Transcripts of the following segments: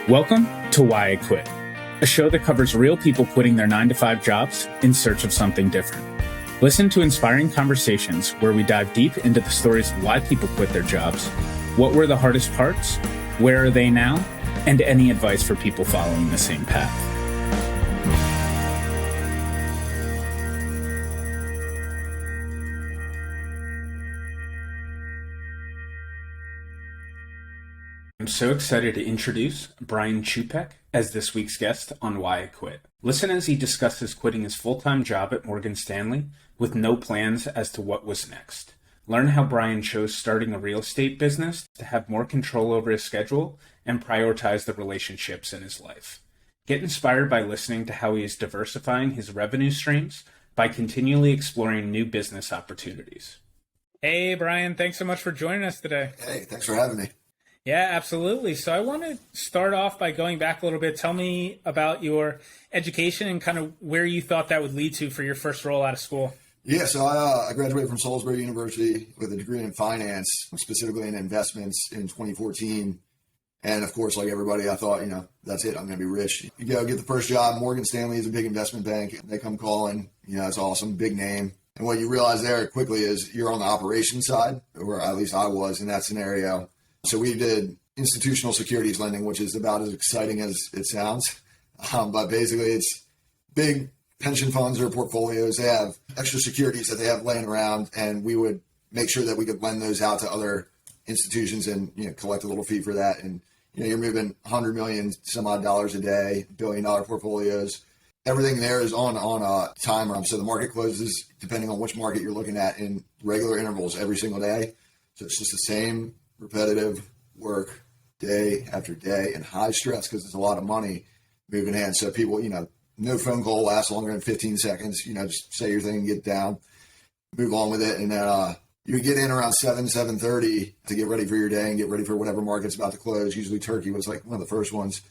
Welcome to Why I Quit, a show that covers real people quitting their 9-to-5 jobs in search of something different. Listen to inspiring conversations where we dive deep into the stories of why people quit their jobs, what were the hardest parts, where are they now, and any advice for people following the same path. I'm so excited to introduce Brian Chupek as this week's guest on Why I Quit. Listen as he discusses quitting his full-time job at Morgan Stanley with no plans as to what was next. Learn how Brian chose starting a real estate business to have more control over his schedule and prioritize the relationships in his life. Get inspired by listening to how he is diversifying his revenue streams by continually exploring new business opportunities. Hey, Brian, thanks so much for joining us today. Hey, thanks for having me. Yeah, absolutely. So I want to start off by going back a little bit. Tell me about your education and kind of where you thought that would lead to for your first role out of school. Yeah, so I graduated from Salisbury University with a degree in finance, specifically in investments in 2014. And of course, like everybody, I thought, that's it. I'm going to be rich. You go get the first job. Morgan Stanley is a big investment bank. They come calling. It's awesome, big name. And what you realize there quickly is you're on the operations side, or at least I was in that scenario. So we did institutional securities lending, which is about as exciting as it sounds. But basically, it's big pension funds or portfolios. They have extra securities that they have laying around, and we would make sure that we could lend those out to other institutions and collect a little fee for that. And you're moving 100 million some odd dollars a day, $1 billion portfolios. Everything there is on a timer. So the market closes, depending on which market you're looking at, in regular intervals every single day. So it's just the same repetitive work day after day and high stress because there's a lot of money moving hands. So people, no phone call lasts longer than 15 seconds. Just say your thing, get down, move on with it. And then you get in around 7:30 to get ready for your day and get ready for whatever market's about to close. Usually Turkey was like one of the first ones.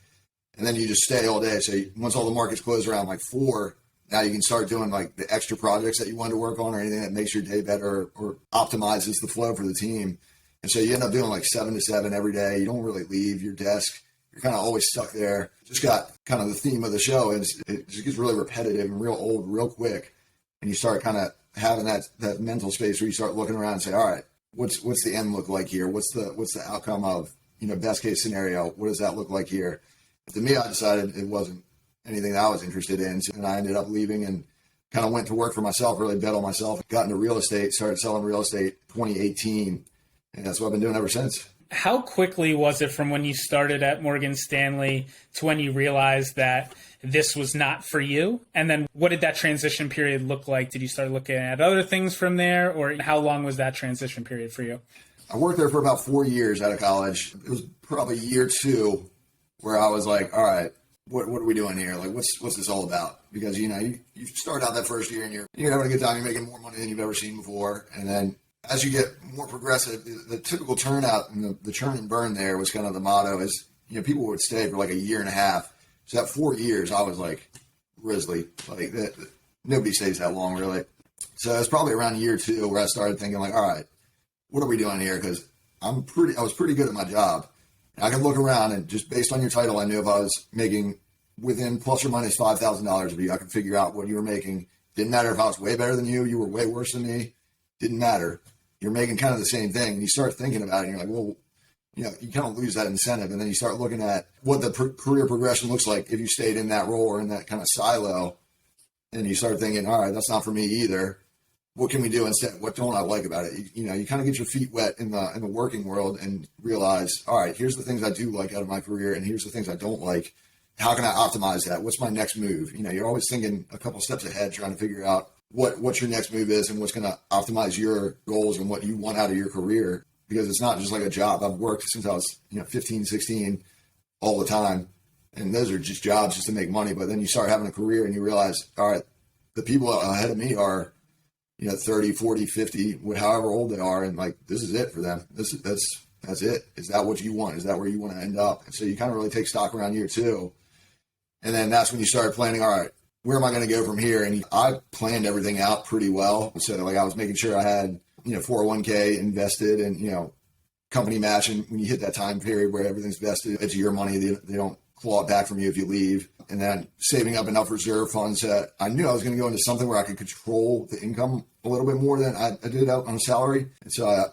And then you just stay all day. So once all the markets close around like 4, now you can start doing like the extra projects that you want to work on or anything that makes your day better or optimizes the flow for the team. And so you end up doing like 7 to 7 every day. You don't really leave your desk. You're kind of always stuck there. Just got kind of the theme of the show. It just gets really repetitive and real old, real quick. And you start kind of having that mental space where you start looking around and say, all right, what's the end look like here? What's the outcome of, best case scenario? What does that look like here? But to me, I decided it wasn't anything that I was interested in. And I ended up leaving and kind of went to work for myself, really bet on myself, got into real estate, started selling real estate 2018. And that's what I've been doing ever since. How quickly was it from when you started at Morgan Stanley to when you realized that this was not for you? And then what did that transition period look like? Did you start looking at other things from there? Or how long was that transition period for you? I worked there for about 4 years out of college. It was probably year 2 where I was like, all right, what are we doing here? Like, what's this all about? Because, you start out that first year and you're having a good time. You're making more money than you've ever seen before. And then as you get more progressive, the typical turnout and the churn and burn there was kind of the motto is, people would stay for like a year and a half. So that 4 years, I was like grizzly. Like nobody stays that long, really. So it was probably around year 2 where I started thinking like, all right, what are we doing here? Because I was pretty good at my job. And I could look around and just based on your title, I knew if I was making within plus or minus $5,000 of you, I could figure out what you were making. Didn't matter if I was way better than you were way worse than me. Didn't matter. You're making kind of the same thing. And you start thinking about it and you're like, well, you kind of lose that incentive. And then you start looking at what the career progression looks like if you stayed in that role or in that kind of silo. And you start thinking, all right, that's not for me either. What can we do instead? What don't I like about it? You kind of get your feet wet in the working world and realize, all right, here's the things I do like out of my career. And here's the things I don't like. How can I optimize that? What's my next move? You're always thinking a couple steps ahead, trying to figure out what your next move is and what's going to optimize your goals and what you want out of your career. Because it's not just like a job. I've worked since I was 15, 16 all the time. And those are just jobs just to make money. But then you start having a career and you realize, all right, the people ahead of me are 30, 40, 50, however old they are. And like, this is it for them. That's it. Is that what you want? Is that where you want to end up? And so you kind of really take stock around year 2. And then that's when you start planning, all right, where am I going to go from here? And I planned everything out pretty well. So like I was making sure I had, 401k invested and, company match. And when you hit that time period where everything's vested, it's your money. They don't claw it back from you if you leave. And then saving up enough reserve funds that I knew I was going to go into something where I could control the income a little bit more than I did out on a salary. And so I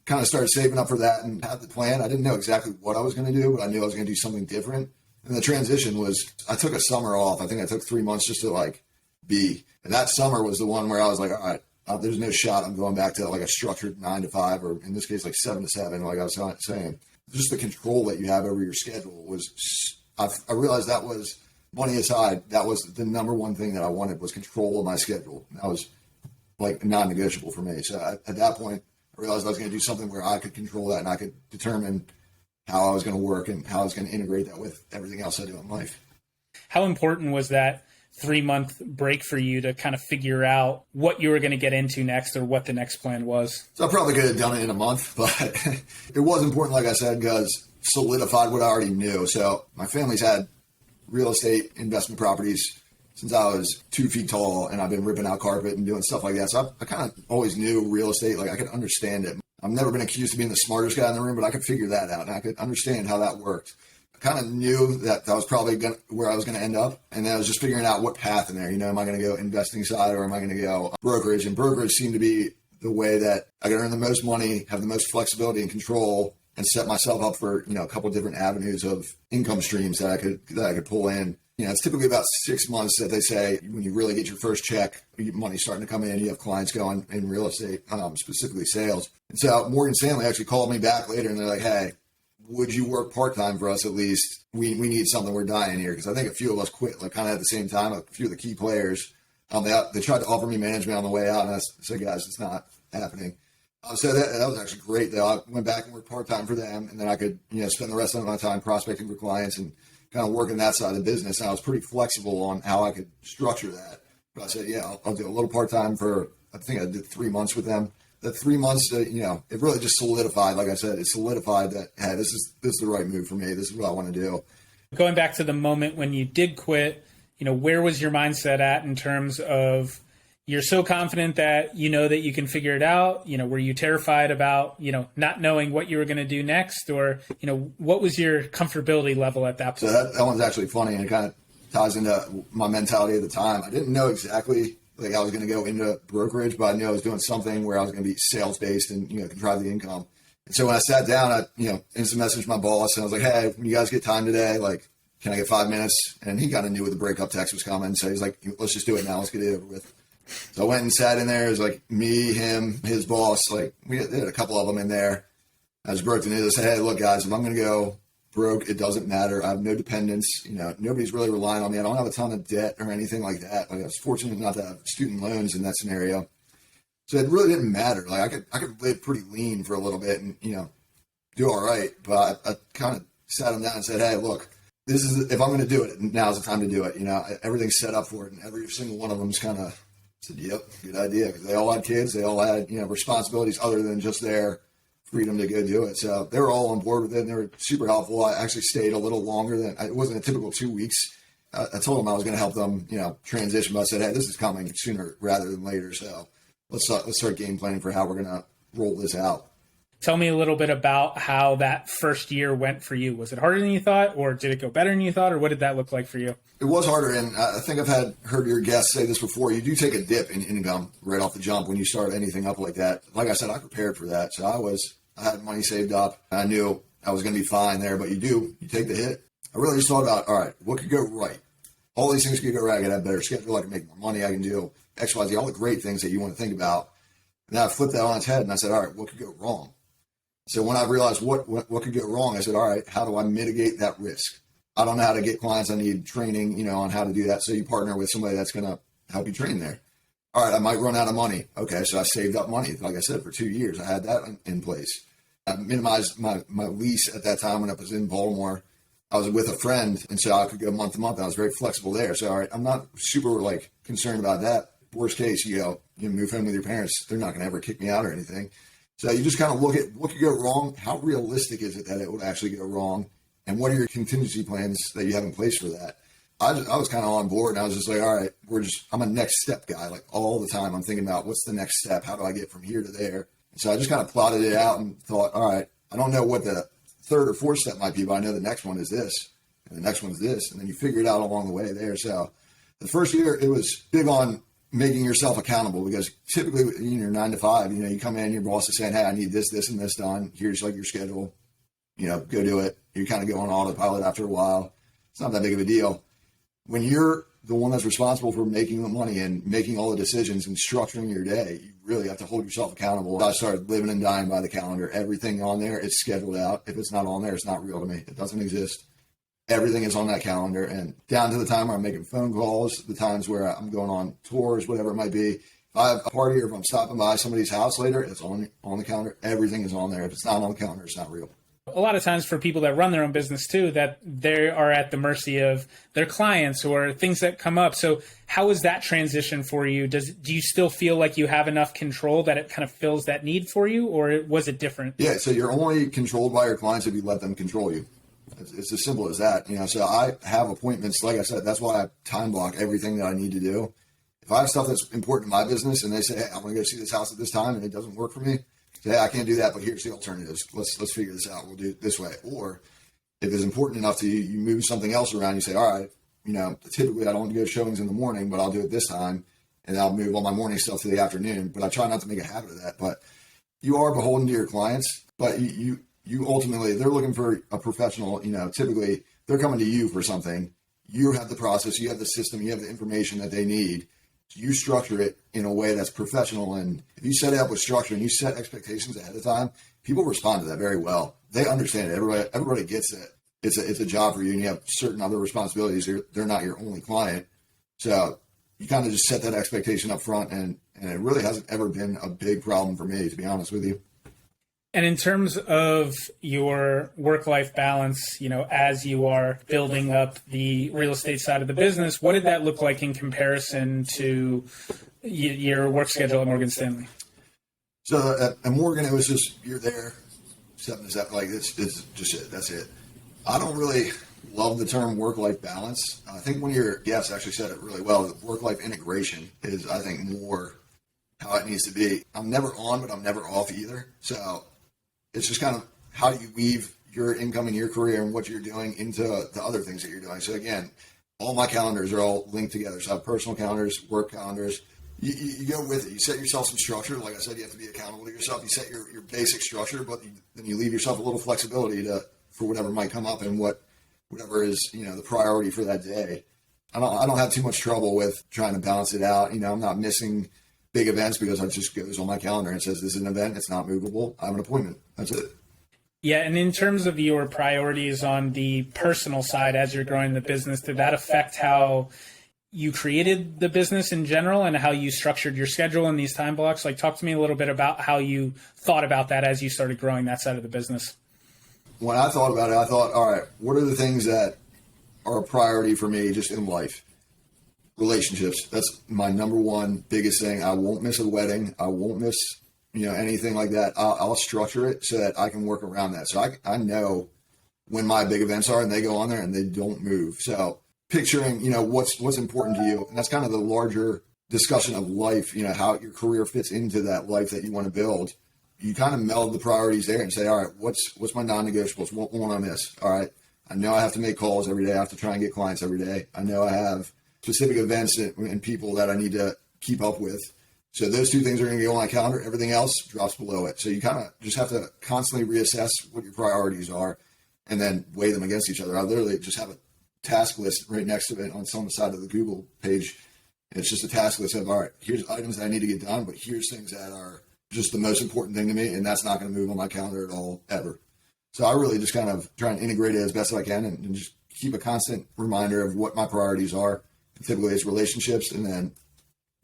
kind of started saving up for that and had the plan. I didn't know exactly what I was going to do, but I knew I was going to do something different. And the transition was, I took a summer off. I think I took 3 months just to like be. And that summer was the one where I was like, all right, there's no shot I'm going back to like a structured 9 to 5, or in this case, like 7 to 7, like I was saying. Just the control that you have over your schedule was, I realized that was, money aside, that was the number one thing that I wanted, was control of my schedule. That was like non-negotiable for me. So at that point, I realized I was going to do something where I could control that and I could determine how I was going to work and how I was going to integrate that with everything else I do in life. How important was that 3-month break for you to kind of figure out what you were going to get into next, or what the next plan was? So I probably could have done it in a month, but it was important, like I said, because solidified what I already knew. So my family's had real estate investment properties since I was 2 feet tall, and I've been ripping out carpet and doing stuff like that. So I kind of always knew real estate. Like I could understand it. I've never been accused of being the smartest guy in the room, but I could figure that out and I could understand how that worked. Kind of knew that was probably where I was going to end up. And then I was just figuring out what path in there. Am I going to go investing side, or am I going to go brokerage? And brokerage seemed to be the way that I could earn the most money, have the most flexibility and control, and set myself up for, a couple of different avenues of income streams that I could pull in. It's typically about 6 months that they say when you really get your first check, money's starting to come in, you have clients going in real estate, specifically sales. And so Morgan Stanley actually called me back later and they're like, hey, would you work part-time for us at least? We need something. We're dying here. Because I think a few of us quit, like kind of at the same time, a few of the key players. They tried to offer me management on the way out, and I said, guys, it's not happening. So that was actually great, though. I went back and worked part-time for them, and then I could spend the rest of my time prospecting for clients and kind of working that side of the business. And I was pretty flexible on how I could structure that. But I said, yeah, I'll do a little part-time for, I think I did 3 months with them. That 3 months, it really just solidified. Like I said, it solidified that, hey, this is the right move for me. This is what I want to do. Going back to the moment when you did quit, where was your mindset at in terms of you're so confident that that you can figure it out? Were you terrified about, not knowing what you were going to do next, or, what was your comfortability level at that point? So that one's actually funny, and it kind of ties into my mentality at the time. I didn't know exactly like I was going to go into brokerage, but I knew I was doing something where I was going to be sales based and, can drive the income. And so when I sat down, I, instant messaged my boss and I was like, hey, when you guys get time today, like, can I get 5 minutes? And he kind of knew what the breakup text was coming. So he's like, let's just do it now. Let's get it over with. So I went and sat in there. It was like me, him, his boss. Like we had a couple of them in there. I was broke to news. I said, hey, look, guys, if I'm going to go broke, it doesn't matter. I have no dependents. Nobody's really relying on me. I don't have a ton of debt or anything like that. Like I was fortunate not to have student loans in that scenario. So it really didn't matter. Like I could live pretty lean for a little bit and, do all right. But I kind of sat them down and said, hey, look, if I'm going to do it, now's the time to do it. Everything's set up for it. And every single one of them is kind of said, yep, good idea. Because they all had kids. They all had, responsibilities other than just their freedom to go do it. So they were all on board with it and they were super helpful. I actually stayed a little longer than it wasn't a typical 2 weeks. I told them I was going to help them, transition, but I said, hey, this is coming sooner rather than later. So let's start game planning for how we're going to roll this out. Tell me a little bit about how that first year went for you. Was it harder than you thought, or did it go better than you thought, or what did that look like for you? It was harder, and I think I've heard your guests say this before. You do take a dip in income right off the jump when you start anything up like that. Like I said, I prepared for that. So I had money saved up. I knew I was going to be fine there, but you take the hit. I really just thought about, all right, what could go right? All these things could go right. I could have a better schedule. I can make more money. I can do X, Y, Z, all the great things that you want to think about. And then I flipped that on its head and I said, all right, what could go wrong? So when I realized what could go wrong, I said, all right, how do I mitigate that risk? I don't know how to get clients. I need training, on how to do that. So you partner with somebody that's going to help you train there. All right, I might run out of money. Okay, so I saved up money. Like I said, for 2 years, I had that in place. I minimized my lease at that time when I was in Baltimore. I was with a friend, and so I could go month to month. I was very flexible there. So, all right, I'm not super concerned about that. Worst case, you move home with your parents. They're not going to ever kick me out or anything. So you just kind of look at what could go wrong. How realistic is it that it would actually go wrong? And what are your contingency plans that you have in place for that? I was kind of on board, and I was just like, all right, I'm a next step guy. Like all the time I'm thinking about what's the next step? How do I get from here to there? And so I just kind of plotted it out and thought, all right, I don't know what the third or fourth step might be, but I know the next one is this. and the next one's this, and then you figure it out along the way there. So the first year, it was big on making yourself accountable, because typically in your 9 to 5, you come in, your boss is saying, hey, I need this, this, and this done. Here's like your schedule, go do it. You kind of go on autopilot after a while. It's not that big of a deal. When you're the one that's responsible for making the money and making all the decisions and structuring your day, you really have to hold yourself accountable. I started living and dying by the calendar. Everything on there is scheduled out. If it's not on there, it's not real to me. It doesn't exist. Everything is on that calendar, and down to the time where I'm making phone calls, the times where I'm going on tours, whatever it might be. If I have a party or if I'm stopping by somebody's house later, it's on the calendar. Everything is on there. If it's not on the calendar, it's not real. A lot of times for people that run their own business too, that they are at the mercy of their clients or things that come up. So how is that transition for you? Do you still feel like you have enough control that it kind of fills that need for you, or was it different? Yeah, so you're only controlled by your clients if you let them control you. It's as simple as that. So I have appointments. Like I said, that's why I time block everything that I need to do. If I have stuff that's important to my business and they say, hey, I'm going to go see this house at this time and it doesn't work for me, say, hey, I can't do that, but here's the alternatives. Let's figure this out. We'll do it this way. Or if it's important enough to you, you move something else around. You say, all right, typically I don't go showings in the morning, but I'll do it this time, and I'll move all my morning stuff to the afternoon. But I try not to make a habit of that. But you are beholden to your clients, but you ultimately, they're looking for a professional. Typically they're coming to you for something. You have the process, you have the system, you have the information that they need. You structure it in a way that's professional. And if you set it up with structure and you set expectations ahead of time, people respond to that very well. They understand it. Everybody gets it. It's a job for you, and you have certain other responsibilities. They're not your only client. So you kind of just set that expectation up front, and it really hasn't ever been a big problem for me, to be honest with you. And in terms of your work-life balance, as you are building up the real estate side of the business, what did that look like in comparison to your work schedule at Morgan Stanley? So at Morgan, it was just, you're there, 7 to 7, like it's just it. That's it. I don't really love the term work-life balance. I think one of your guests actually said it really well. Work-life integration is, I think, more how it needs to be. I'm never on, but I'm never off either. So it's just kind of how do you weave your income and your career and what you're doing into the other things that you're doing. So again, all my calendars are all linked together. So I have personal calendars, work calendars. You go with it. You set yourself some structure. Like I said, you have to be accountable to yourself. You set your basic structure, but then you leave yourself a little flexibility for whatever might come up and whatever is the priority for that day. I don't have too much trouble with trying to balance it out. I'm not missing big events because it just goes on my calendar and says this is an event. It's not movable. I have an appointment. That's it. Yeah. And in terms of your priorities on the personal side, as you're growing the business, did that affect how you created the business in general and how you structured your schedule in these time blocks? Like, talk to me a little bit about how you thought about that as you started growing that side of the business. When I thought about it, I thought, all right, what are the things that are a priority for me just in life? Relationships. That's my number one biggest thing. I won't miss a wedding. I won't miss, anything like that. I'll structure it so that I can work around that. So I know when my big events are and they go on there and they don't move. So picturing, what's important to you. And that's kind of the larger discussion of life, how your career fits into that life that you want to build. You kind of meld the priorities there and say, all right, what's my non-negotiables? What won't I miss? All right. I know I have to make calls every day. I have to try and get clients every day. I know I have specific events and people that I need to keep up with. So those two things are going to go on my calendar. Everything else drops below it. So you kind of just have to constantly reassess what your priorities are and then weigh them against each other. I literally just have a task list right next to it on some side of the Google page. It's just a task list of, all right, here's items that I need to get done, but here's things that are just the most important thing to me, and that's not going to move on my calendar at all, ever. So I really just kind of try and integrate it as best as I can and just keep a constant reminder of what my priorities are. And typically it's relationships and then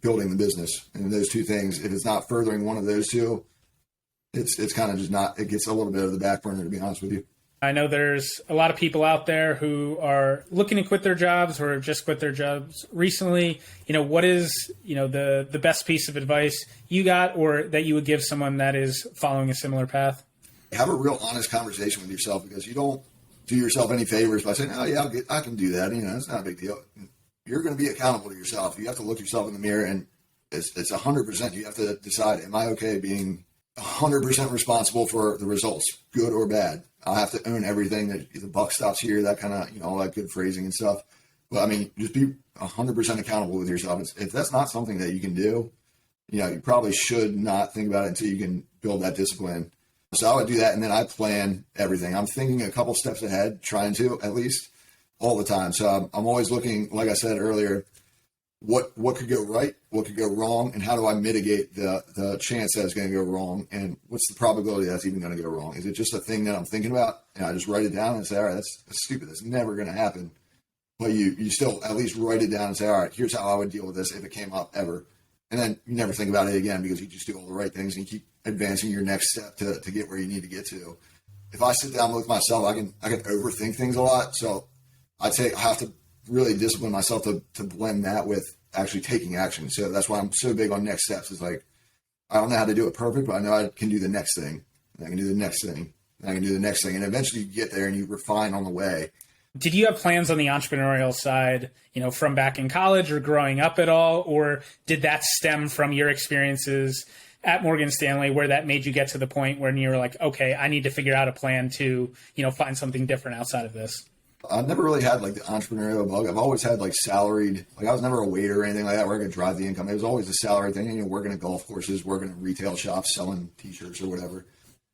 building the business. And those two things, if it's not furthering one of those two, it's kind of just not, it gets a little bit of the back burner, to be honest with you. I know there's a lot of people out there who are looking to quit their jobs or just quit their jobs recently. What is, the best piece of advice you got or that you would give someone that is following a similar path? Have a real honest conversation with yourself, because you don't do yourself any favors by saying, oh yeah, I can do that. It's not a big deal. You're going to be accountable to yourself. You have to look yourself in the mirror, and it's 100%. You have to decide, am I okay being 100% responsible for the results, good or bad. I have to own everything, that the buck stops here, that kind of, all that good phrasing and stuff. But I mean, just be 100% accountable with yourself. If that's not something that you can do, you probably should not think about it until you can build that discipline. So I would do that. And then I plan everything. I'm thinking a couple steps ahead, trying to at least all the time. So I'm always looking, like I said earlier, what could go right, what could go wrong, and how do I mitigate the chance that it's going to go wrong, and what's the probability that's even going to go wrong? Is it just a thing that I'm thinking about, and I just write it down and say, all right, that's stupid, that's never going to happen. But you still at least write it down and say, all right, here's how I would deal with this if it came up ever. And then you never think about it again because you just do all the right things and you keep advancing your next step to get where you need to get to. If I sit down with myself, I can overthink things a lot. So I have to really discipline myself to blend that with actually taking action. So that's why I'm so big on next steps. It's like, I don't know how to do it perfect, but I know I can do the next thing. And I can do the next thing. And I can do the next thing. And eventually you get there and you refine on the way. Did you have plans on the entrepreneurial side, from back in college or growing up at all? Or did that stem from your experiences at Morgan Stanley where that made you get to the point where you were like, okay, I need to figure out a plan to, find something different outside of this? I've never really had the entrepreneurial bug. I've always had salaried, I was never a waiter or anything like that where I could drive the income. It was always a salary thing, working at golf courses, working at retail shops, selling t-shirts or whatever.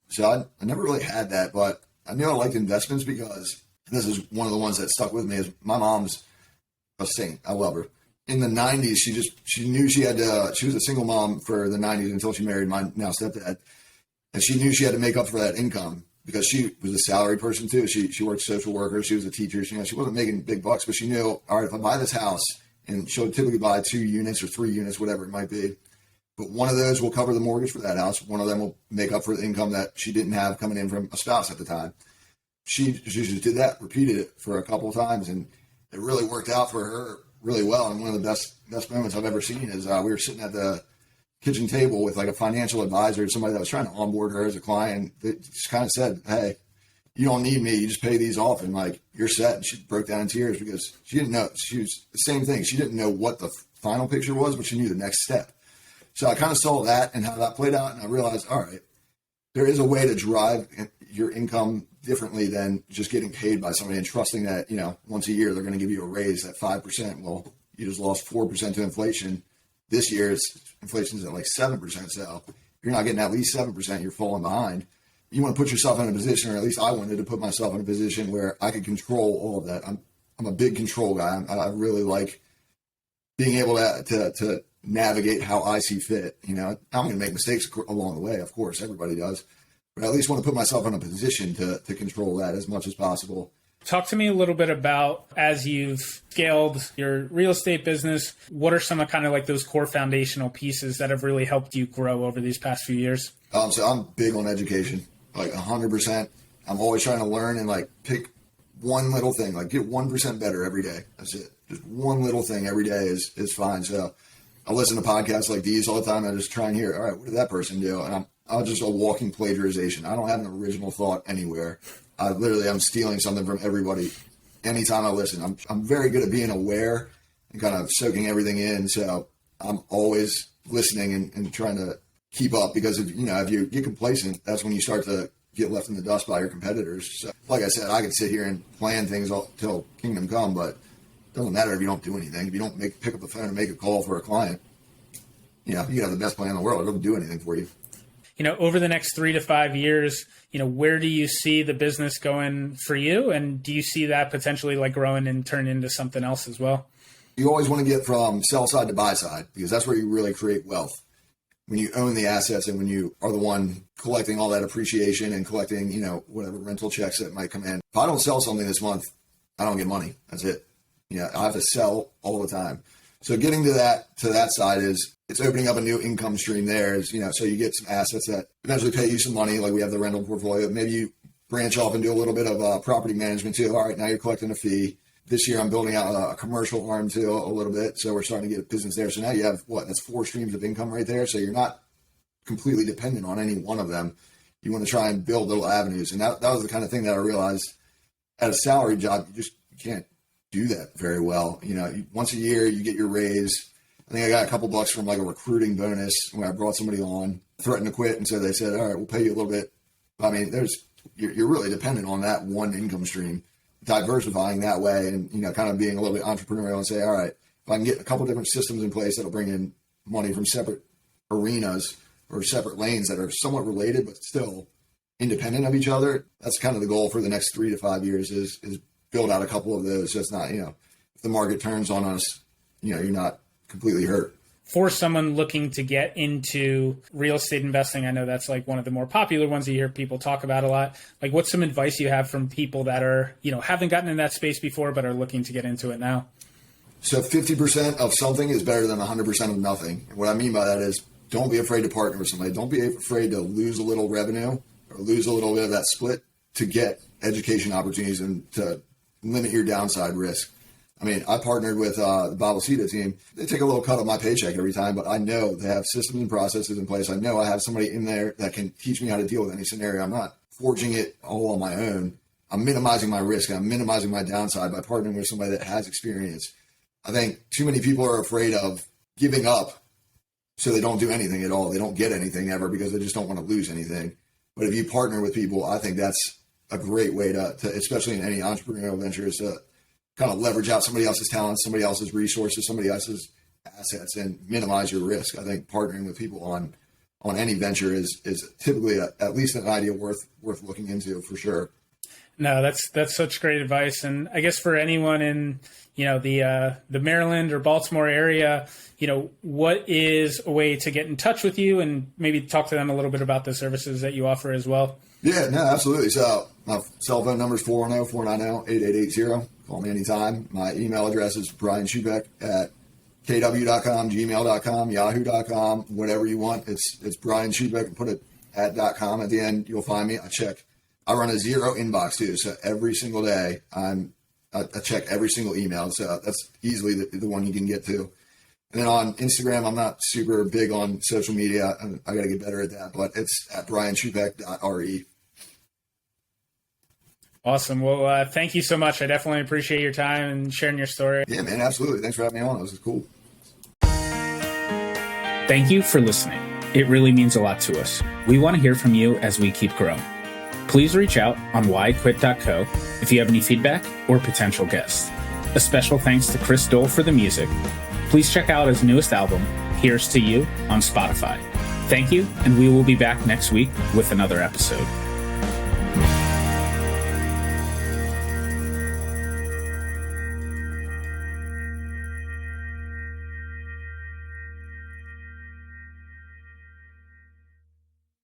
So I never really had that, but I knew I liked investments because this is one of the ones that stuck with me. Is my mom's a saint. I love her. In the 90s, she knew she had to, she was a single mom for the 90s until she married my now stepdad. And she knew she had to make up for that income because she was a salary person too. She worked social worker. She was a teacher. She wasn't making big bucks, but she knew, all right, if I buy this house, and she'll typically buy 2 units or 3 units, whatever it might be, but one of those will cover the mortgage for that house. One of them will make up for the income that she didn't have coming in from a spouse at the time. She just did that, repeated it for a couple of times, and it really worked out for her really well. And one of the best moments I've ever seen is we were sitting at the kitchen table with a financial advisor, somebody that was trying to onboard her as a client. They just kind of said, hey, you don't need me. You just pay these off and you're set. And she broke down in tears because she didn't know. She was the same thing. She didn't know what the final picture was, but she knew the next step. So I kind of saw that and how that played out. And I realized, all right, there is a way to drive your income differently than just getting paid by somebody and trusting that, once a year they're going to give you a raise at 5%. Well, you just lost 4% to inflation. This year, inflation's at 7%. So if you're not getting at least 7%, you're falling behind. You want to put yourself in a position, or at least I wanted to put myself in a position where I could control all of that. I'm a big control guy. I really like being able to navigate how I see fit. I'm going to make mistakes along the way. Of course, everybody does. But I at least want to put myself in a position to control that as much as possible. Talk to me a little bit about, as you've scaled your real estate business, what are some of those core foundational pieces that have really helped you grow over these past few years? So I'm big on education, 100%. I'm always trying to learn and pick one little thing, get 1% better every day. That's it. Just one little thing every day is fine. So I listen to podcasts like these all the time. I just try and hear, all right, what did that person do? And I'm just a walking plagiarization. I don't have an original thought anywhere. I'm stealing something from everybody anytime I listen. I'm very good at being aware and kind of soaking everything in. So I'm always listening and trying to keep up because if you get complacent, that's when you start to get left in the dust by your competitors. So like I said, I could sit here and plan things till kingdom come, but it doesn't matter if you don't do anything. If you don't pick up the phone and make a call for a client, you can have the best plan in the world. It doesn't do anything for you. Over the next 3 to 5 years, where do you see the business going for you? And do you see that potentially growing and turn into something else as well? You always want to get from sell side to buy side because that's where you really create wealth. When you own the assets and when you are the one collecting all that appreciation and collecting, whatever rental checks that might come in. If I don't sell something this month, I don't get money. That's it. I have to sell all the time. So getting to that side it's opening up a new income stream there so you get some assets that eventually pay you some money. We have the rental portfolio. Maybe you branch off and do a little bit of property management too. All right, now you're collecting a fee. This year I'm building out a commercial arm too a little bit. So we're starting to get business there. So now you have that's 4 streams of income right there. So you're not completely dependent on any one of them. You want to try and build little avenues. And that was the kind of thing that I realized at a salary job, you can't do that very well. Once a year you get your raise. I think I got a couple bucks from a recruiting bonus when I brought somebody on. threatened to quit. And so they said, all right, we'll pay you a little bit. I mean, you're really dependent on that one income stream, diversifying that way and, kind of being a little bit entrepreneurial and say, all right, if I can get a couple different systems in place that'll bring in money from separate arenas or separate lanes that are somewhat related, but still independent of each other. That's kind of the goal for the next 3 to 5 years is build out a couple of those. So it's not, if the market turns on us, you're not completely hurt. For someone looking to get into real estate investing, I know that's like one of the more popular ones you hear people talk about a lot. Like, what's some advice you have from people that are, haven't gotten in that space before, but are looking to get into it now? So 50% of something is better than 100% of nothing. And what I mean by that is don't be afraid to partner with somebody. Don't be afraid to lose a little revenue or lose a little bit of that split to get education opportunities and to limit your downside risk. I mean, I partnered with the Bible Cita team. They take a little cut of my paycheck every time, but I know they have systems and processes in place. I know I have somebody in there that can teach me how to deal with any scenario. I'm not forging it all on my own. I'm minimizing my risk. I'm minimizing my downside by partnering with somebody that has experience. I think too many people are afraid of giving up, so they don't do anything at all. They don't get anything ever because they just don't want to lose anything. But if you partner with people, I think that's a great way to especially in any entrepreneurial venture, is to kind of leverage out somebody else's talents, somebody else's resources, somebody else's assets, and minimize your risk. I think partnering with people on any venture is typically at least an idea worth looking into for sure. No, that's such great advice. And I guess for anyone in, the Maryland or Baltimore area, what is a way to get in touch with you and maybe talk to them a little bit about the services that you offer as well? Yeah, no, absolutely. So my cell phone number is 410-490-8880. Call me anytime. My email address is brianchupek at kw.com, gmail.com, yahoo.com, whatever you want. It's Brian Chupek. Put it at .com at the end. You'll find me. I run a zero inbox too. So every single day I check every single email. So that's easily the one you can get to. And then on Instagram, I'm not super big on social media. I got to get better at that, but it's at brianchupek.re. Awesome. Well, thank you so much. I definitely appreciate your time and sharing your story. Yeah, man, absolutely. Thanks for having me on. This is cool. Thank you for listening. It really means a lot to us. We want to hear from you as we keep growing. Please reach out on whyquit.co if you have any feedback or potential guests. A special thanks to Chris Dole for the music. Please check out his newest album, Here's to You, on Spotify. Thank you, and we will be back next week with another episode.